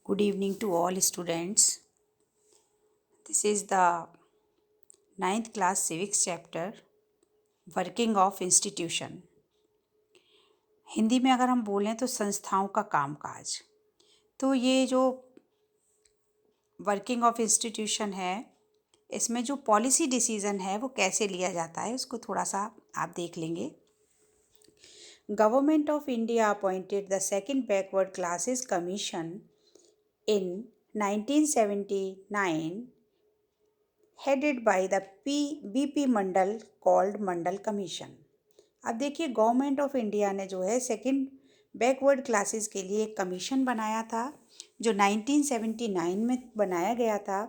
Good evening to all students. This is the ninth class civics chapter working of institution. Hindi में अगर हम बोलें तो संस्थाओं का कामकाज. तो ये जो वर्किंग ऑफ इंस्टीट्यूशन है, इसमें जो पॉलिसी डिसीजन है वो कैसे लिया जाता है उसको थोड़ा सा आप देख लेंगे. Government of India appointed the second backward classes commission in 1979 headed by the BP Mandal called Mandal commission. अब देखिए गवर्नमेंट ऑफ इंडिया ने जो है सेकंड बैकवर्ड क्लासेस के लिए एक कमीशन बनाया था जो 1979 में बनाया गया था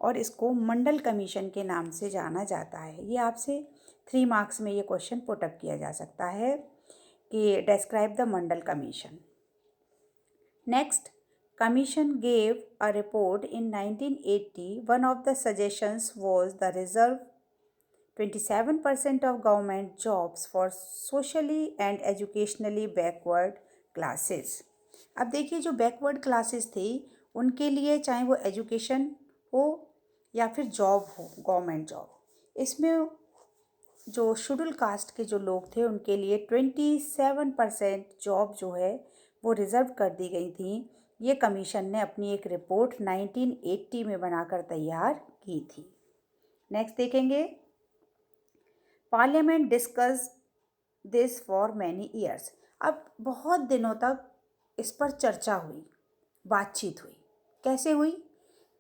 और इसको मंडल कमीशन के नाम से जाना जाता है. ये आपसे 3 मार्क्स में ये क्वेश्चन पुट अप किया जा सकता है कि describe the Mandal commission. Next, Commission gave a report in 1980. One of the suggestions was the reserve 27% of government jobs for socially and educationally backward classes. अब देखिए जो बैकवर्ड क्लासेस थी उनके लिए चाहे वो एजुकेशन हो या फिर जॉब हो, गवर्नमेंट जॉब, इसमें जो शेड्यूल कास्ट के जो लोग थे उनके लिए 27% जॉब जो है वो रिज़र्व कर दी गई थी. ये कमीशन ने अपनी एक रिपोर्ट 1980 में बनाकर तैयार की थी. नेक्स्ट देखेंगे, parliament discuss this for many years. अब बहुत दिनों तक इस पर चर्चा हुई, बातचीत हुई. कैसे हुई?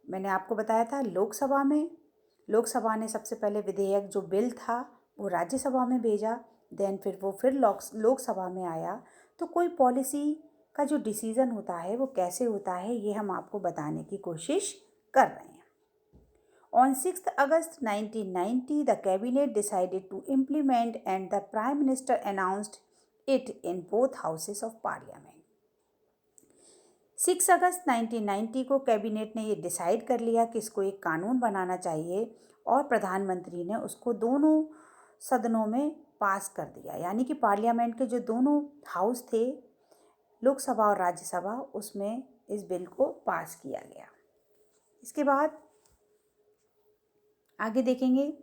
मैंने आपको बताया था लोकसभा ने सबसे पहले विधेयक जो बिल था वो राज्यसभा में भेजा, देन फिर लोकसभा में आया. तो कोई पॉलिसी का जो डिसीज़न होता है वो कैसे होता है ये हम आपको बताने की कोशिश कर रहे हैं. On 6th August 1990, the cabinet decided to implement and the Prime Minister announced it in both houses of parliament. 6 अगस्त 1990 को कैबिनेट ने ये डिसाइड कर लिया कि इसको एक कानून बनाना चाहिए और प्रधानमंत्री ने उसको दोनों सदनों में पास कर दिया. यानी कि पार्लियामेंट के जो दोनों हाउस थे, लोकसभा और राज्यसभा, उसमें इस बिल को पास किया गया. इसके बाद आगे देखेंगे,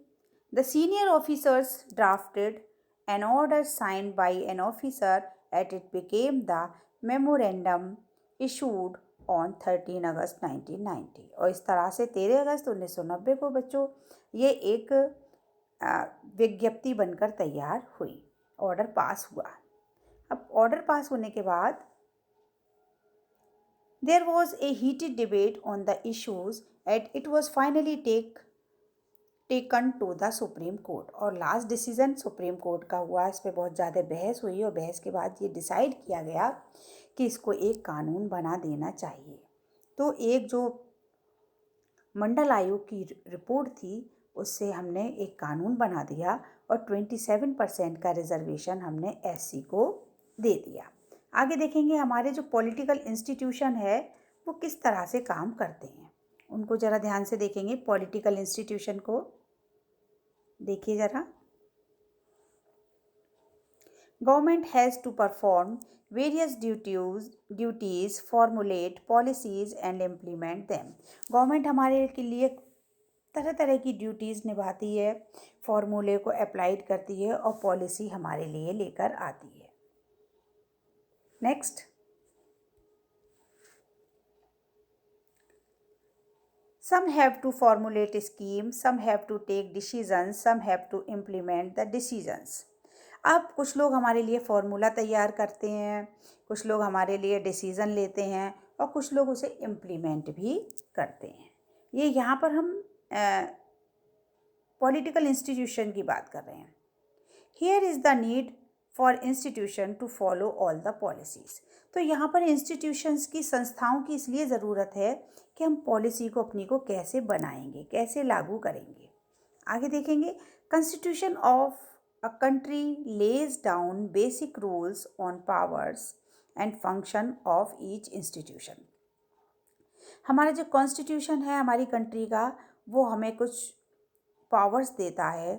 the senior officers drafted an order signed by an officer at it became the memorandum issued on 13 August 1990. और इस तरह से 13 अगस्त 1990 को बच्चों ये एक विज्ञप्ति बनकर तैयार हुई, ऑर्डर पास हुआ. अब ऑर्डर पास होने के बाद there was a heated debate on the issues and it was finally taken to the Supreme Court. और लास्ट डिसीजन सुप्रीम कोर्ट का हुआ. इस पर बहुत ज़्यादा बहस हुई और बहस के बाद ये डिसाइड किया गया कि इसको एक कानून बना देना चाहिए. तो एक जो मंडल आयोग की रिपोर्ट थी उससे हमने एक कानून बना दिया और 27% का रिजर्वेशन हमने SC को दे दिया. आगे देखेंगे हमारे जो पॉलिटिकल इंस्टीट्यूशन है वो किस तरह से काम करते हैं, उनको ज़रा ध्यान से देखेंगे. पॉलिटिकल इंस्टीट्यूशन को देखिए ज़रा. Government has to perform various duties, formulate policies and implement them. Government हमारे के लिए तरह तरह की ड्यूटीज़ निभाती है, फॉर्मूले को अप्लाइड करती है और पॉलिसी हमारे लिए लेकर आती है. Next, some have to formulate a scheme, some have to take decisions, some have to implement the decisions. अब कुछ लोग हमारे लिए फॉर्मूला तैयार करते हैं, कुछ लोग हमारे लिए डिसीज़न लेते हैं और कुछ लोग उसे इम्प्लीमेंट भी करते हैं. ये यहाँ पर हम पॉलिटिकल इंस्टीट्यूशन की बात कर रहे हैं. Here is the need for institution to follow all the policies. तो यहाँ पर इंस्टीट्यूशंस की, संस्थाओं की इसलिए ज़रूरत है कि हम पॉलिसी को अपनी को कैसे बनाएंगे, कैसे लागू करेंगे. आगे देखेंगे, constitution of a country lays down basic rules on powers and function of each institution. हमारा जो कॉन्स्टिट्यूशन है हमारी कंट्री का, वो हमें कुछ पावर्स देता है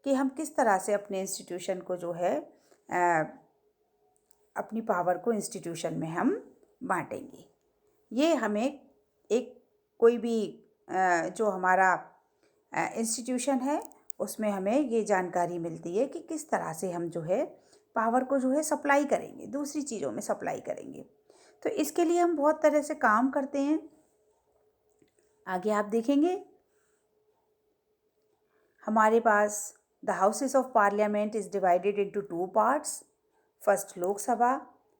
कि हम किस तरह से अपने इंस्टीट्यूशन को जो है अपनी पावर को इंस्टीट्यूशन में हम बांटेंगे. ये हमें एक कोई भी जो हमारा इंस्टीट्यूशन है उसमें हमें ये जानकारी मिलती है कि किस तरह से हम जो है पावर को जो है सप्लाई करेंगे, दूसरी चीज़ों में सप्लाई करेंगे। तो इसके लिए हम बहुत तरह से काम करते हैं। आगे आप देखेंगे हमारे पास the houses of parliament is divided into 2 parts, first Lok Sabha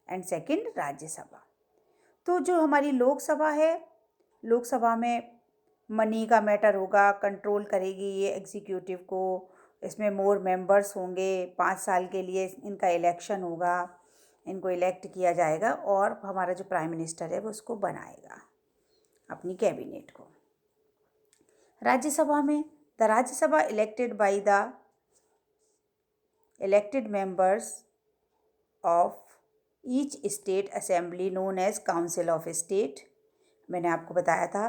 and second Rajya Sabha. तो जो हमारी लोकसभा है, लोकसभा में मनी का मैटर होगा, कंट्रोल करेगी ये एग्जीक्यूटिव को, इसमें मोर मेंबर्स होंगे, 5 साल के लिए इनका इलेक्शन होगा, इनको इलेक्ट किया जाएगा और हमारा जो प्राइम मिनिस्टर है वो उसको बनाएगा अपनी कैबिनेट को। राज्यसभा में the Rajya Sabha elected by the elected members of each state assembly known as council of state. मैंने आपको बताया था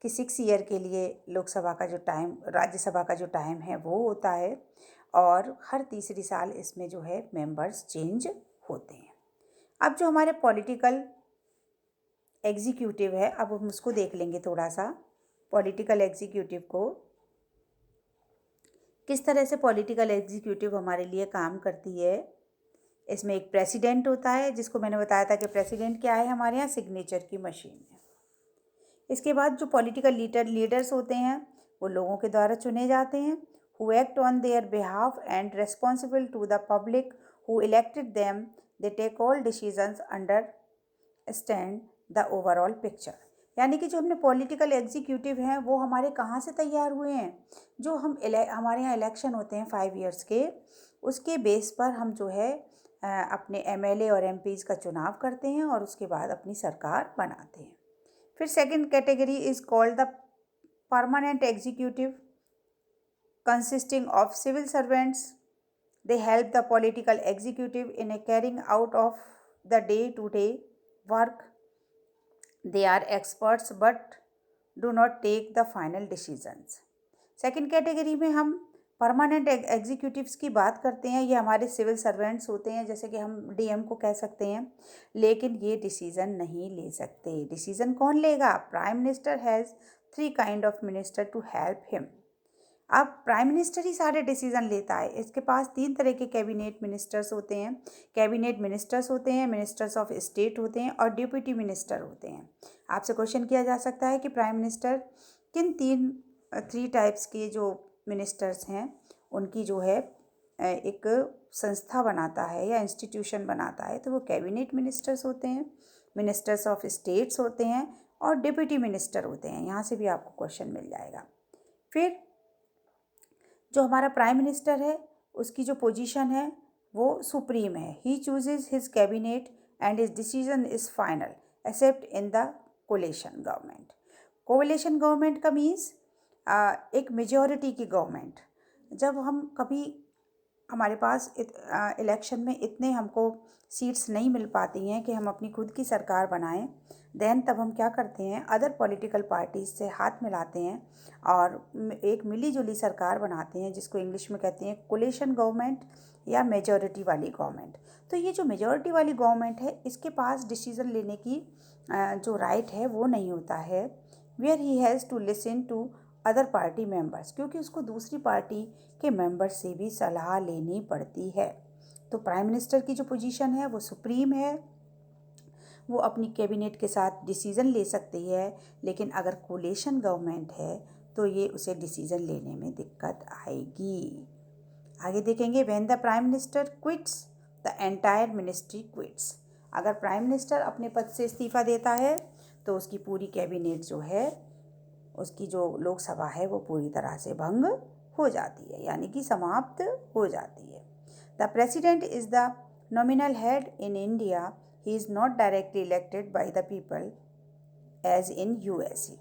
कि 6 ईयर के लिए लोकसभा का जो टाइम, राज्यसभा का जो टाइम है वो होता है और हर तीसरी साल इसमें जो है मेंबर्स चेंज होते हैं। अब जो हमारे पॉलिटिकल एग्जीक्यूटिव है, अब हम उसको देख लेंगे थोड़ा सा। पॉलिटिकल एग्जीक्यूटिव को किस तरह से पॉलिटिकल एग्जीक्यूटिव हमारे लिए काम करती है। इसमें एक प्रेसिडेंट होता है, जिसको मैंने बताया था कि प्रेसिडेंट क्या है, हमारे यहाँ सिग्नेचर की मशीन है। इसके बाद जो पॉलिटिकल लीडर्स होते हैं वो लोगों के द्वारा चुने जाते हैं, who act on their behalf and responsible to the public who elected them, they take all decisions understand the overall picture. यानी कि जो हमने पॉलिटिकल एग्जीक्यूटिव हैं वो हमारे कहाँ से तैयार हुए हैं, जो हमारे यहाँ इलेक्शन होते हैं 5 ईयर्स के, उसके बेस पर हम जो है अपने एमएलए और एमपीज़ का चुनाव करते हैं और उसके बाद अपनी सरकार बनाते हैं। फिर second category is called the permanent executive consisting of civil servants. They help the political executive in a carrying out of the day to day work. They are experts but do not take the final decisions. Second category में हम permanent executives की बात करते हैं। ये हमारे civil servants होते हैं, जैसे कि हम डीएम को कह सकते हैं, लेकिन ये डिसीज़न नहीं ले सकते। डिसीज़न कौन लेगा? Prime minister has 3 kind of minister to help him. अब प्राइम मिनिस्टर ही सारे डिसीज़न लेता है। इसके पास 3 तरह के कैबिनेट मिनिस्टर्स होते हैं। कैबिनेट मिनिस्टर्स होते हैं, मिनिस्टर्स ऑफ स्टेट होते हैं और डिप्टी मिनिस्टर होते हैं। आपसे क्वेश्चन किया जा सकता है कि प्राइम मिनिस्टर किन 3 टाइप्स के जो मिनिस्टर्स हैं उनकी जो है एक संस्था बनाता है या इंस्टीट्यूशन बनाता है, तो वो कैबिनेट मिनिस्टर्स होते हैं, मिनिस्टर्स ऑफ स्टेट्स होते हैं और डिप्टी मिनिस्टर होते हैं। यहाँ से भी आपको क्वेश्चन मिल जाएगा। फिर जो हमारा प्राइम मिनिस्टर है उसकी जो पोजीशन है वो सुप्रीम है। He chooses his cabinet and his decision is final except in the coalition government. Coalition government का मीन्स एक मेजॉरिटी की गवर्नमेंट। जब हम कभी हमारे पास इलेक्शन में इतने हमको सीट्स नहीं मिल पाती हैं कि हम अपनी खुद की सरकार बनाएं, देन तब हम क्या करते हैं, अदर पॉलिटिकल पार्टीज से हाथ मिलाते हैं और एक मिली जुली सरकार बनाते हैं, जिसको इंग्लिश में कहते हैं कोलिशन गवर्नमेंट या मेजॉरिटी वाली गवर्नमेंट। तो ये जो मेजॉरिटी वाली गवर्नमेंट है इसके पास डिसीज़न लेने की जो राइट है वो नहीं होता है। Where he has to listen to other party members, क्योंकि उसको दूसरी पार्टी के मेंबर से भी सलाह लेनी पड़ती है। तो प्राइम मिनिस्टर की जो पोजीशन है वो सुप्रीम है, वो अपनी कैबिनेट के साथ डिसीज़न ले सकती है, लेकिन अगर कोलिशन गवर्नमेंट है तो ये उसे डिसीज़न लेने में दिक्कत आएगी। आगे देखेंगे, when the prime minister quits the entire ministry quits. अगर प्राइम मिनिस्टर अपने पद से इस्तीफ़ा देता है तो उसकी पूरी कैबिनेट जो है, उसकी जो लोकसभा है वो पूरी तरह से भंग हो जाती है, यानी कि समाप्त हो जाती है। The president is the nominal head in India. He is not directly elected by the people as in USA.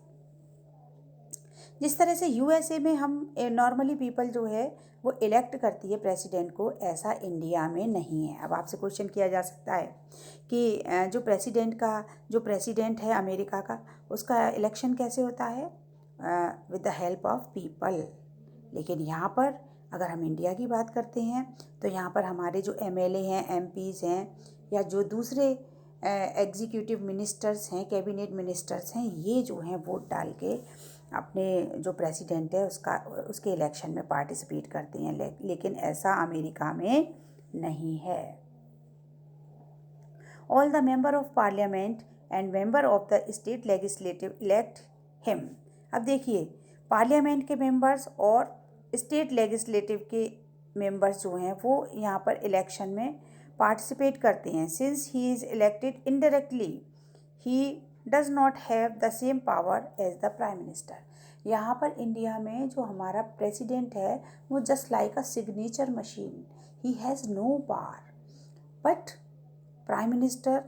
जिस तरह से यूएसए में हम नॉर्मली पीपल जो है वो इलेक्ट करती है प्रेसिडेंट को, ऐसा इंडिया में नहीं है। अब आपसे क्वेश्चन किया जा सकता है कि जो प्रेसिडेंट है अमेरिका का, उसका इलेक्शन कैसे होता है? With the help of people. लेकिन यहाँ पर अगर हम इंडिया की बात करते हैं तो यहाँ पर हमारे जो एमएलए हैं, एमपीज़ हैं या जो दूसरे एग्जीक्यूटिव मिनिस्टर्स हैं, कैबिनेट मिनिस्टर्स हैं, ये जो हैं वोट डाल के अपने जो प्रेसिडेंट है उसके इलेक्शन में पार्टिसिपेट करते हैं। लेकिन ऐसा अमेरिका में नहीं है। All the member of parliament and member of the state legislative elect him. अब देखिए, पार्लियामेंट के मेंबर्स और स्टेट लेजिस्लेटिव के मेंबर्स जो हैं वो यहाँ पर इलेक्शन में पार्टिसिपेट करते हैं। Since he is elected indirectly he does not have the same power as the prime minister. यहाँ पर इंडिया में जो हमारा प्रेसिडेंट है वो just like a signature machine, he has no power, but prime minister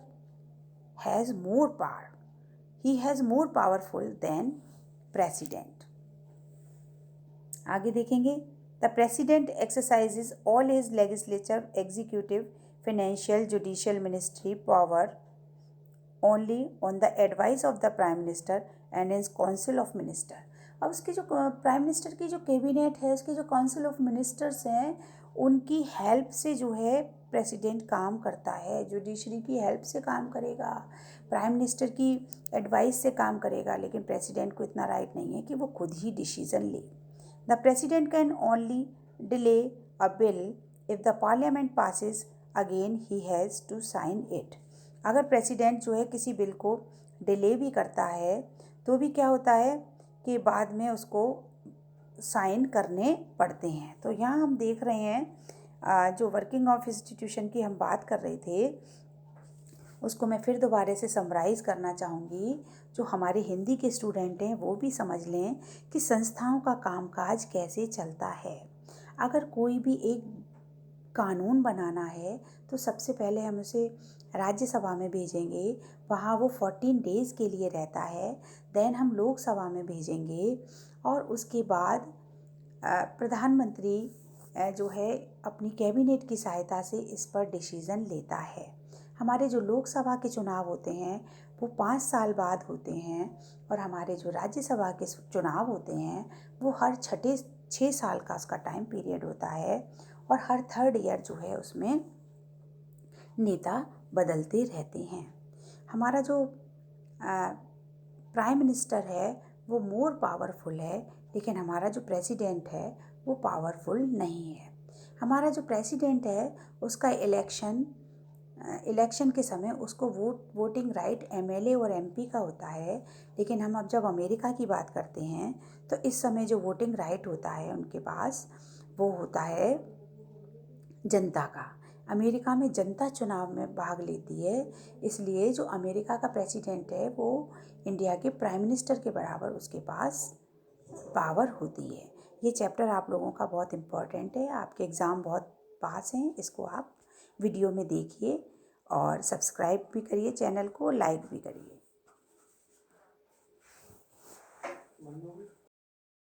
has more power, he has more powerful than president. आगे देखेंगे, the president exercises all his legislature, executive, financial, judicial, ministry power only on the advice of the prime minister and his council of minister. अब उसके जो prime minister की जो cabinet है, उसके जो काउंसिल ऑफ मिनिस्टर्स हैं, उनकी हेल्प से जो है प्रेसिडेंट काम करता है। जुडिशरी की हेल्प से काम करेगा, प्राइम मिनिस्टर की एडवाइस से काम करेगा, लेकिन प्रेसिडेंट को इतना राइट नहीं है कि वो खुद ही डिसीजन ले। The president can only delay a bill if the parliament passes again he has to sign it. अगर प्रेसिडेंट जो है किसी बिल को डिले भी करता है तो भी क्या होता है कि बाद में उसको साइन करने पड़ते हैं। तो यहाँ हम देख रहे हैं जो वर्किंग ऑफ इंस्टीट्यूशन की हम बात कर रहे थे उसको मैं फिर दोबारा से समराइज़ करना चाहूँगी। जो हमारे हिंदी के स्टूडेंट हैं वो भी समझ लें कि संस्थाओं का कामकाज कैसे चलता है। अगर कोई भी एक कानून बनाना है तो सबसे पहले हम उसे राज्यसभा में भेजेंगे, वहाँ वो 14 डेज़ के लिए रहता है। देन हम लोकसभा में भेजेंगे और उसके बाद प्रधानमंत्री जो है अपनी कैबिनेट की सहायता से इस पर डिसीज़न लेता है। हमारे जो लोकसभा के चुनाव होते हैं वो 5 साल बाद होते हैं और हमारे जो राज्यसभा के चुनाव होते हैं वो हर 6 साल का उसका टाइम पीरियड होता है और हर 3rd ईयर जो है उसमें नेता बदलते रहते हैं। हमारा जो प्राइम मिनिस्टर है वो मोर पावरफुल है, लेकिन हमारा जो प्रेसिडेंट है वो पावरफुल नहीं है। हमारा जो प्रेसिडेंट है उसका इलेक्शन के समय उसको वोटिंग राइट एमएलए और एमपी का होता है, लेकिन हम अब जब अमेरिका की बात करते हैं तो इस समय जो वोटिंग राइट होता है उनके पास वो होता है जनता का। अमेरिका में जनता चुनाव में भाग लेती है, इसलिए जो अमेरिका का प्रेसिडेंट है वो इंडिया के प्राइम मिनिस्टर के बराबर उसके पास पावर होती है। ये चैप्टर आप लोगों का बहुत इम्पॉर्टेंट है, आपके एग्ज़ाम बहुत पास हैं। इसको आप वीडियो में देखिए और सब्सक्राइब भी करिए, चैनल को लाइक भी करिए।